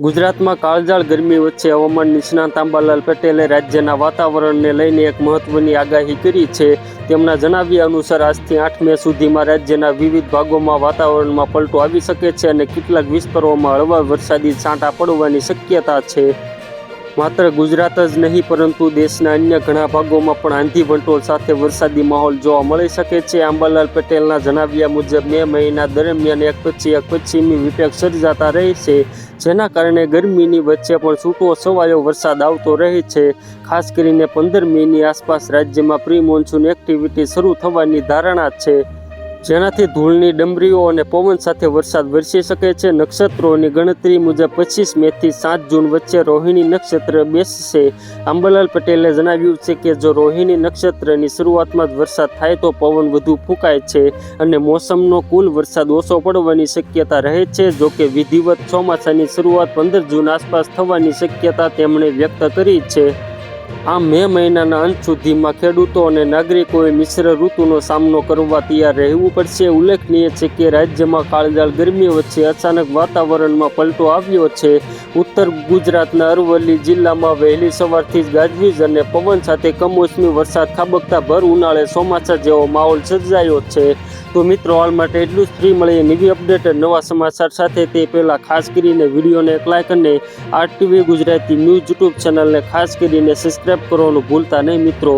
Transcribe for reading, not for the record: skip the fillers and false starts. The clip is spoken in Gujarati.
ગુજરાતમાં કાળઝાળ ગરમી વચ્ચે હવામાન નિષ્ણાત અંબાલાલ પટેલે રાજ્યના વાતાવરણને લઈને એક મહત્વની આગાહી કરી છે. તેમના જણાવ્યા અનુસાર આજથી 8 મે સુધીમાં રાજ્યના વિવિધ ભાગોમાં વાતાવરણમાં પલટો આવી શકે છે અને કેટલાક વિસ્તારોમાં હળવા વરસાદી છાંટા પડવાની શક્યતા છે. માત્ર ગુજરાત જ નહીં પરંતુ દેશના અન્ય ઘણા ભાગોમાં પણ આંધી વંટોળ સાથે વરસાદી માહોલ જોવા મળી શકે છે. અંબાલાલ પટેલના જણાવ્યા મુજબ મે મહિના દરમિયાન એક પછી એક પશ્ચિમી વિપેક્ષ સર્જાતા રહેશે, જેના કારણે ગરમીની વચ્ચે પણ છૂટો છવાયો વરસાદ આવતો રહે છે. ખાસ કરીને 15 મેની આસપાસ રાજ્યમાં પ્રી મોન્સૂન એક્ટિવિટી શરૂ થવાની ધારણા છે, જેનાથી ધૂળની ડમરીઓ અને પવન સાથે વરસાદ વરસી શકે છે. નક્ષત્રોની ગણતરી મુજબ 25 મેથી 7 જૂન વચ્ચે રોહિણી નક્ષત્ર બેસશે. અંબાલાલ પટેલે જણાવ્યું છે કે જો રોહિણી નક્ષત્રની શરૂઆતમાં જ વરસાદ થાય તો પવન વધુ ફૂંકાય છે અને મોસમનો કુલ વરસાદ ઓછો પડવાની શક્યતા રહે છે. જોકે વિધિવત ચોમાસાની શરૂઆત 15 જૂન આસપાસ થવાની શક્યતા તેમણે વ્યક્ત કરી છે. આમ મે મહિનાના અંત સુધીમાં ખેડૂતો અને નાગરિકોએ મિશ્ર ઋતુનો સામનો કરવા તૈયાર રહેવું પડશે. ઉલ્લેખનીય છે કે રાજ્યમાં કાળઝાળ ગરમી વચ્ચે અચાનક વાતાવરણમાં પલટો આવ્યો છે. ઉત્તર ગુજરાતના અરવલ્લી જિલ્લામાં વહેલી સવારથી જ ગાજવીજ અને પવન સાથે કમોસમી વરસાદ ખાબકતા ભર ઉનાળે ચોમાસા જેવો માહોલ સર્જાયો છે. તો મિત્રો, હાલ માટે એટલું જ. ફ્રી મળીએ નવી અપડેટ નવા સમાચાર સાથે. તે પહેલાં ખાસ કરીને વિડીયોને એક લાઇક અને RTV ગુજરાતી ન્યૂઝ યુટ્યુબ ચેનલને ખાસ કરીને સબસ્ક્રાઈબ કરવાનું ભૂલતા નહીં મિત્રો.